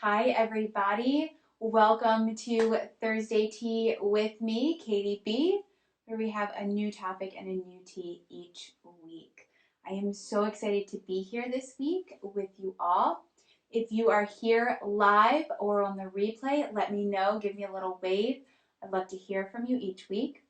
Hi, everybody. Welcome to Thursday Tea with me, Katie B, where we have a new topic and a new tea each week. I am so excited to be here this week with you all. If you are here live or on the replay, let me know. Give me a little wave. I'd love to hear from you each week.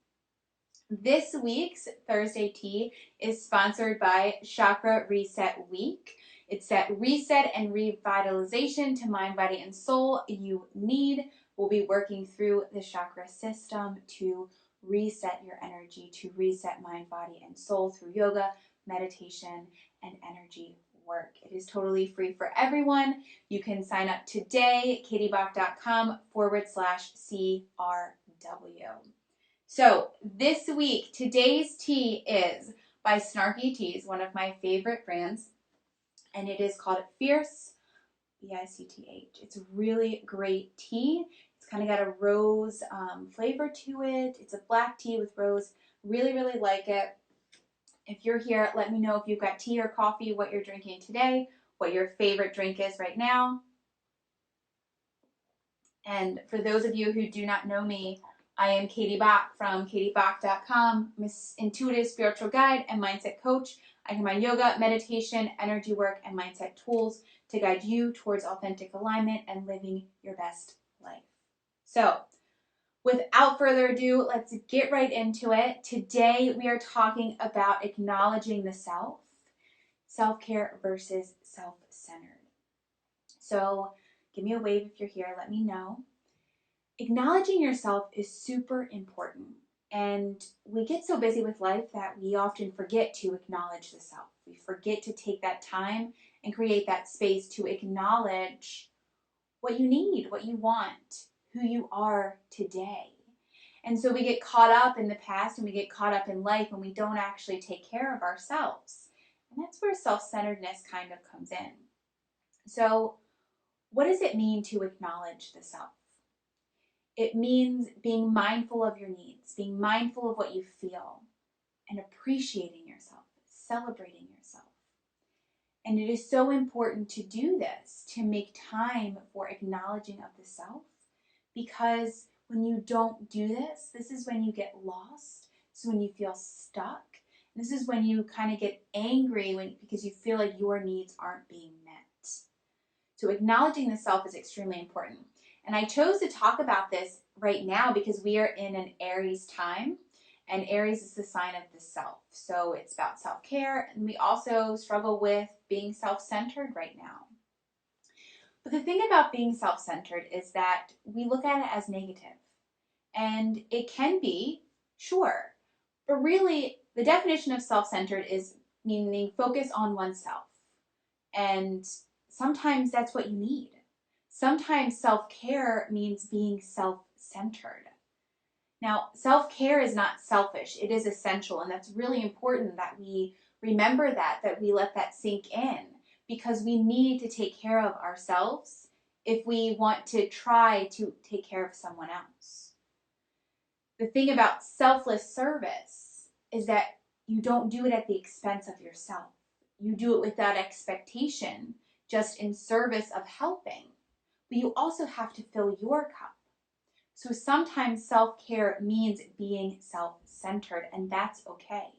This week's Thursday Tea is sponsored by Chakra Reset Week. It's that reset and revitalization to mind, body, and soul you need. We'll be working through the chakra system to reset your energy, to reset mind, body, and soul through yoga, meditation, and energy work. It is totally free for everyone. You can sign up today, katiebach.com/CRW. So this week, today's tea is by Snarky Teas, one of my favorite brands, and it is called Fierce, B-I-C-T-H. It's a really great tea. It's kind of got a rose flavor to it. It's a black tea with rose. Really, really like it. If you're here, let me know if you've got tea or coffee, what you're drinking today, what your favorite drink is right now. And for those of you who do not know me, I am Katie Bach from katiebach.com. I'm an intuitive spiritual guide and mindset coach. I combine yoga, meditation, energy work, and mindset tools to guide you towards authentic alignment and living your best life. So, without further ado, let's get right into it. Today, we are talking about acknowledging the self, self-care versus self-centered. So, give me a wave if you're here. Let me know. Acknowledging yourself is super important, and we get so busy with life that we often forget to acknowledge the self. We forget to take that time and create that space to acknowledge what you need, what you want, who you are today. And so we get caught up in the past and we get caught up in life and we don't actually take care of ourselves. And that's where self-centeredness kind of comes in. So what does it mean to acknowledge the self? It means being mindful of your needs, being mindful of what you feel, and appreciating yourself, celebrating yourself. And it is so important to do this, to make time for acknowledging of the self, because when you don't do this, this is when you get lost, this is when you feel stuck, this is when you kind of get angry because you feel like your needs aren't being met. So acknowledging the self is extremely important. And I chose to talk about this right now because we are in an Aries time, and Aries is the sign of the self. So it's about self-care, and we also struggle with being self-centered right now. But the thing about being self-centered is that we look at it as negative. And it can be, sure, but really the definition of self-centered is meaning focus on oneself. And sometimes that's what you need. Sometimes self-care means being self-centered. Now, self-care is not selfish. It is essential, and that's really important that we remember that we let that sink in, because we need to take care of ourselves if we want to try to take care of someone else. The thing about selfless service is that you don't do it at the expense of yourself. You do it without expectation, just in service of helping. But you also have to fill your cup. So sometimes self-care means being self-centered, and that's okay.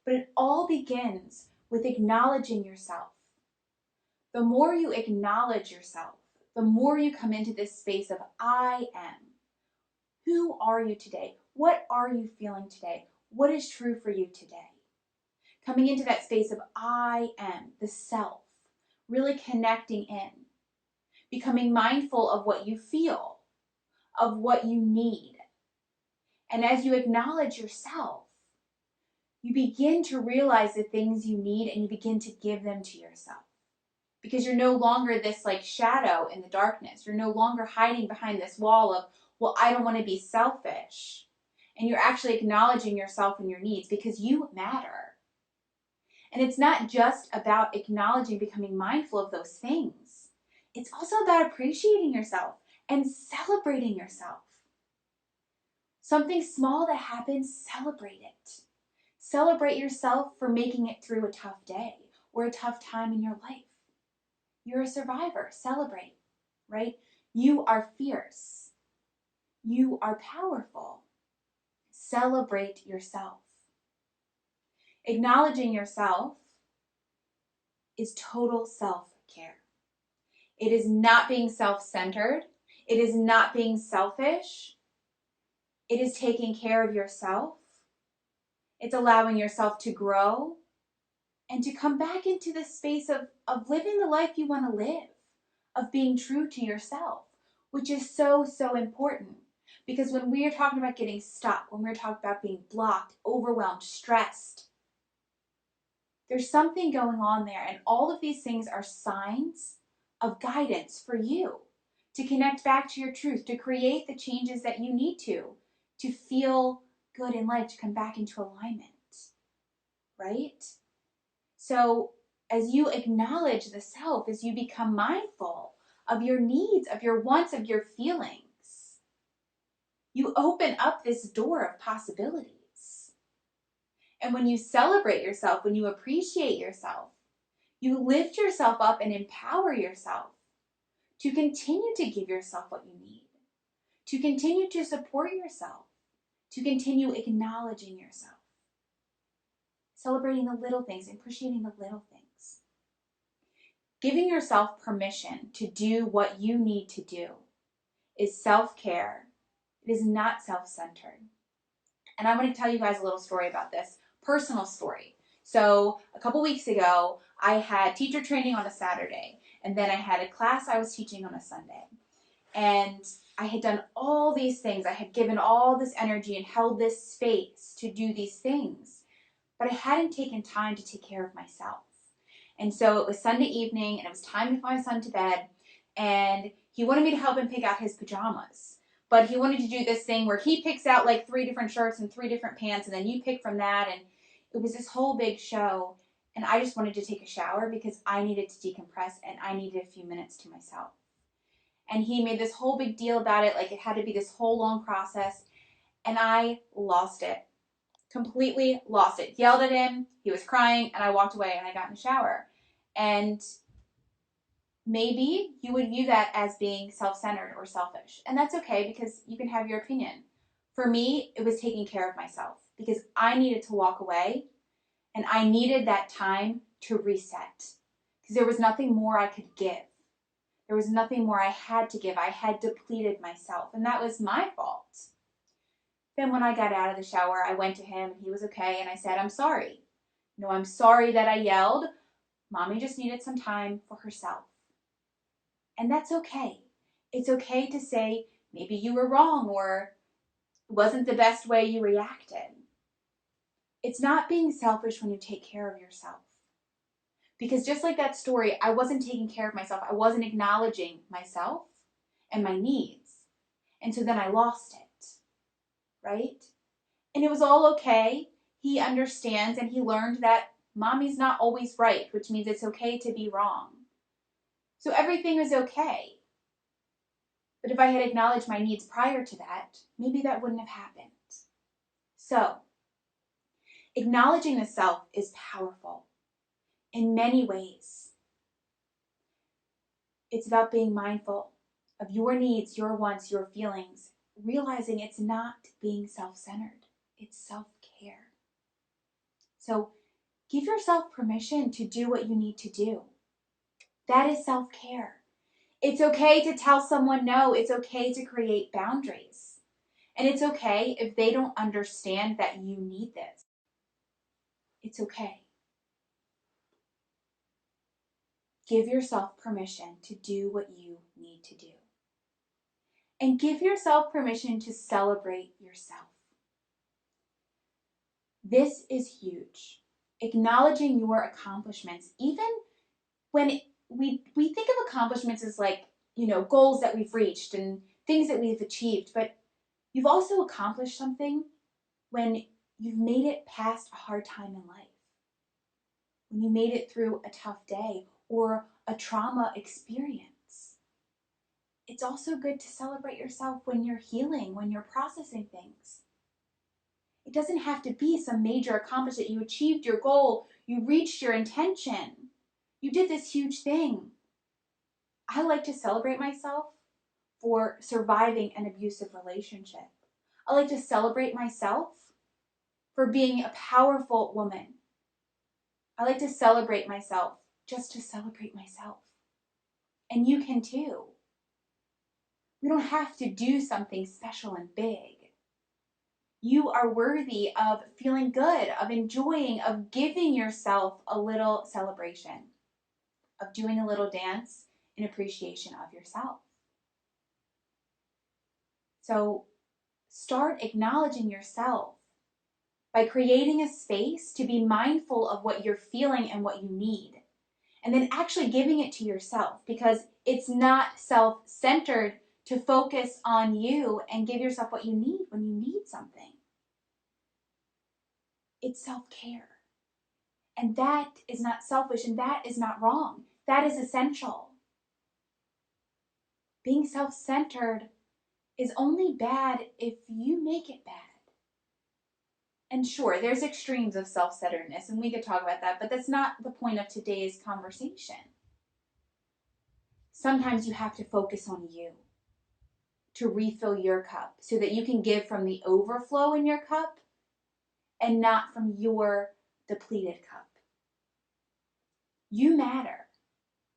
But it all begins with acknowledging yourself. The more you acknowledge yourself, the more you come into this space of I am. Who are you today? What are you feeling today? What is true for you today? Coming into that space of I am, the self, really connecting in. Becoming mindful of what you feel, of what you need. And as you acknowledge yourself, you begin to realize the things you need and you begin to give them to yourself. Because you're no longer this like shadow in the darkness. You're no longer hiding behind this wall of, well, I don't want to be selfish. And you're actually acknowledging yourself and your needs because you matter. And it's not just about acknowledging, becoming mindful of those things. It's also about appreciating yourself and celebrating yourself. Something small that happens, celebrate it. Celebrate yourself for making it through a tough day or a tough time in your life. You're a survivor, celebrate. right? You are fierce. You are powerful. Celebrate yourself. Acknowledging yourself is total self-care. It is not being self-centered. It is not being selfish. It is taking care of yourself. It's allowing yourself to grow and to come back into the space of living the life you want to live, of being true to yourself, which is so, so important. Because when we are talking about getting stuck, when we're talking about being blocked, overwhelmed, stressed, there's something going on there. And all of these things are signs of guidance for you to connect back to your truth, to create the changes that you need to feel good in life, to come back into alignment, right? So as you acknowledge the self, as you become mindful of your needs, of your wants, of your feelings, you open up this door of possibilities. And when you celebrate yourself, when you appreciate yourself, you lift yourself up and empower yourself to continue to give yourself what you need, to continue to support yourself, to continue acknowledging yourself, celebrating the little things, appreciating the little things. Giving yourself permission to do what you need to do is self-care. It is not self-centered. And I want to tell you guys a little story about this, personal story. So a couple weeks ago, I had teacher training on a Saturday, and then I had a class I was teaching on a Sunday. And I had done all these things. I had given all this energy and held this space to do these things, but I hadn't taken time to take care of myself. And so it was Sunday evening, and it was time to put my son to bed, and he wanted me to help him pick out his pajamas. But he wanted to do this thing where he picks out like 3 different shirts and 3 different pants, and then you pick from that, and it was this whole big show. And I just wanted to take a shower because I needed to decompress, and I needed a few minutes to myself. And he made this whole big deal about it, like it had to be this whole long process, and I lost it. Completely lost it. Yelled at him, he was crying, and I walked away and I got in the shower. And maybe you would view that as being self-centered or selfish. And that's okay, because you can have your opinion. For me, it was taking care of myself because I needed to walk away, and I needed that time to reset because there was nothing more I could give. There was nothing more I had to give. I had depleted myself, and that was my fault. Then when I got out of the shower, I went to him, and he was okay, and I said, I'm sorry. No, I'm sorry that I yelled. Mommy just needed some time for herself. And that's okay. It's okay to say maybe you were wrong or it wasn't the best way you reacted. It's not being selfish when you take care of yourself. Because just like that story, I wasn't taking care of myself. I wasn't acknowledging myself and my needs. And so then I lost it, right? And it was all okay. He understands, and he learned that mommy's not always right, which means it's okay to be wrong. So everything was okay. But if I had acknowledged my needs prior to that, maybe that wouldn't have happened. So, acknowledging the self is powerful in many ways. It's about being mindful of your needs, your wants, your feelings, realizing it's not being self-centered. It's self-care. So, give yourself permission to do what you need to do. That is self-care. It's okay to tell someone no. It's okay to create boundaries. And it's okay if they don't understand that you need this. It's okay. Give yourself permission to do what you need to do. And give yourself permission to celebrate yourself. This is huge. Acknowledging your accomplishments, even when we think of accomplishments as like, goals that we've reached and things that we've achieved, but you've also accomplished something when you've made it past a hard time in life, when you made it through a tough day or a trauma experience. It's also good to celebrate yourself when you're healing, when you're processing things. It doesn't have to be some major accomplishment. You achieved your goal, you reached your intention, you did this huge thing. I like to celebrate myself for surviving an abusive relationship. I like to celebrate myself for being a powerful woman. I like to celebrate myself just to celebrate myself. And you can too. We don't have to do something special and big. You are worthy of feeling good, of enjoying, of giving yourself a little celebration, of doing a little dance in appreciation of yourself. So start acknowledging yourself by creating a space to be mindful of what you're feeling and what you need. And then actually giving it to yourself, because it's not self-centered to focus on you and give yourself what you need when you need something. It's self-care. And that is not selfish, and that is not wrong. That is essential. Being self-centered is only bad if you make it bad. And sure, there's extremes of self-centeredness, and we could talk about that, but that's not the point of today's conversation. Sometimes you have to focus on you to refill your cup so that you can give from the overflow in your cup and not from your depleted cup. You matter,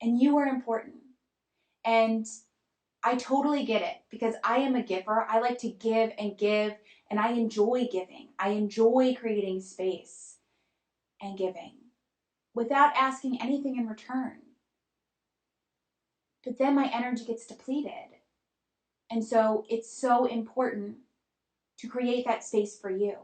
and you are important. And I totally get it, because I am a giver. I like to give, and I enjoy giving. I enjoy creating space and giving without asking anything in return. But then my energy gets depleted. And so it's so important to create that space for you.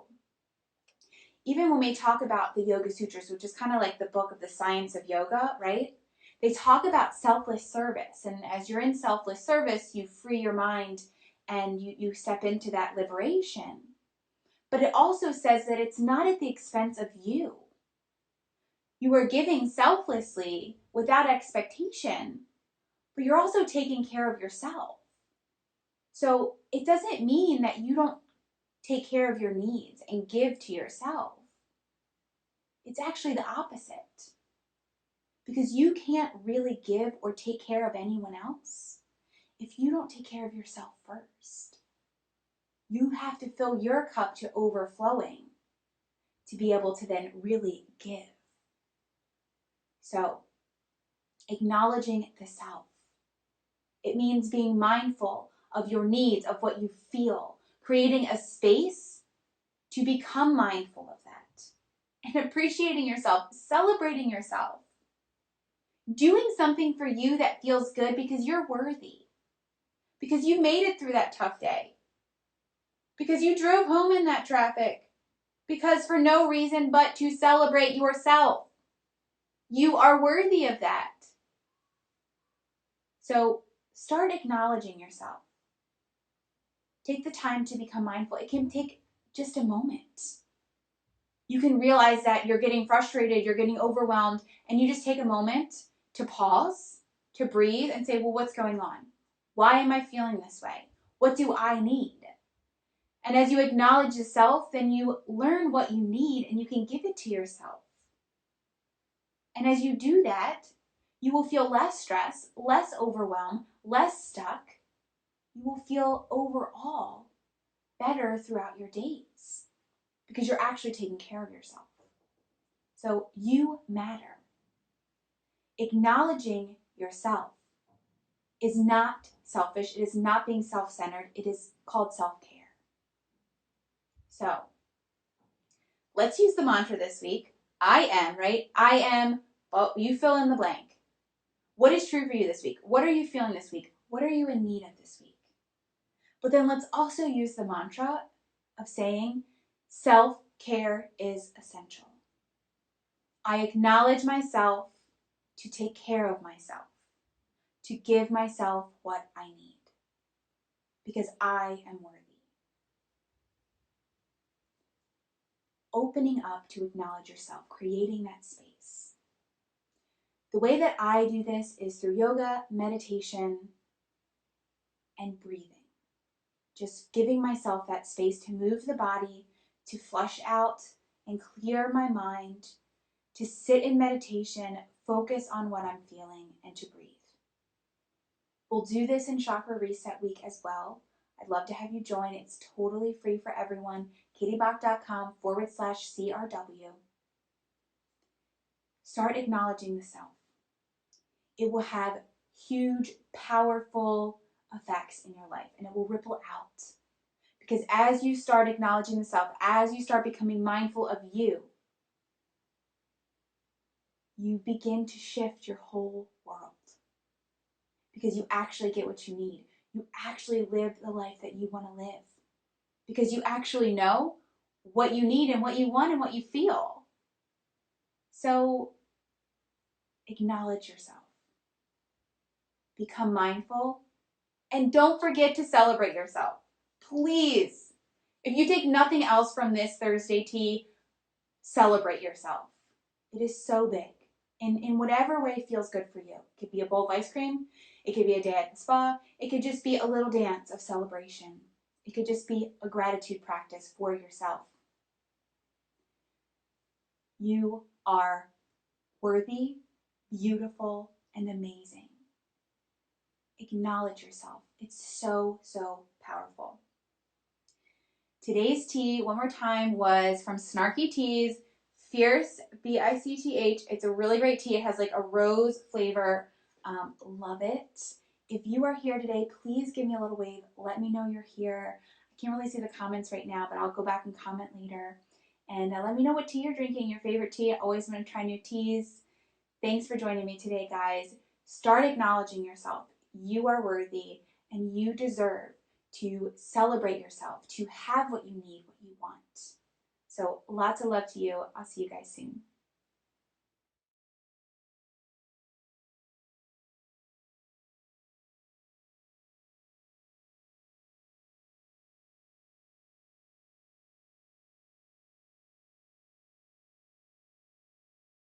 Even when we talk about the Yoga Sutras, which is kind of like the book of the science of yoga, right? They talk about selfless service. And as you're in selfless service, you free your mind and you step into that liberation. But it also says that it's not at the expense of you. You are giving selflessly without expectation, but you're also taking care of yourself. So it doesn't mean that you don't take care of your needs and give to yourself. It's actually the opposite. Because you can't really give or take care of anyone else if you don't take care of yourself first. You have to fill your cup to overflowing to be able to then really give. So, acknowledging the self. It means being mindful of your needs, of what you feel, creating a space to become mindful of that, and appreciating yourself, celebrating yourself, doing something for you that feels good because you're worthy, because you made it through that tough day, because you drove home in that traffic, because for no reason but to celebrate yourself. You are worthy of that. So start acknowledging yourself. Take the time to become mindful. It can take just a moment. You can realize that you're getting frustrated, you're getting overwhelmed, and you just take a moment to pause, to breathe, and say, well, what's going on? Why am I feeling this way? What do I need? And as you acknowledge the self, then you learn what you need and you can give it to yourself. And as you do that, you will feel less stress, less overwhelm, less stuck. You will feel overall better throughout your days because you're actually taking care of yourself. So you matter. Acknowledging yourself is not selfish. It is not being self-centered. It is called self-care. So let's use the mantra this week. I am, right? I am, well, you fill in the blank. What is true for you this week? What are you feeling this week? What are you in need of this week? But then let's also use the mantra of saying self-care is essential. I acknowledge myself to take care of myself, to give myself what I need, because I am worthy. Opening up to acknowledge yourself, creating that space. The way that I do this is through yoga, meditation, and breathing. Just giving myself that space to move the body, to flush out and clear my mind, to sit in meditation, focus on what I'm feeling, and to breathe. We'll do this in Chakra Reset Week as well. I'd love to have you join. It's totally free for everyone. katiebach.com/CRW. Start acknowledging the self. It will have huge, powerful effects in your life, and it will ripple out. Because as you start acknowledging the self, as you start becoming mindful of you, you begin to shift your whole world. Because you actually get what you need. You actually live the life that you want to live. Because you actually know what you need and what you want and what you feel. So acknowledge yourself. Become mindful. And don't forget to celebrate yourself. Please. If you take nothing else from this Thursday tea, celebrate yourself. It is so big. And in whatever way feels good for you. It could be a bowl of ice cream. It could be a day at the spa. It could just be a little dance of celebration. It could just be a gratitude practice for yourself. You are worthy, beautiful, and amazing. Acknowledge yourself. It's so, so powerful. Today's tea, one more time, was from Snarky Teas, Fierce, B-I-C-T-H. It's a really great tea. It has like a rose flavor. Love it. If you are here today, please give me a little wave. Let me know you're here. I can't really see the comments right now, but I'll go back and comment later. And let me know what tea you're drinking, your favorite tea. I always want to try new teas. Thanks for joining me today, guys. Start acknowledging yourself. You are worthy, and you deserve to celebrate yourself, to have what you need, what you want. So lots of love to you. I'll see you guys soon.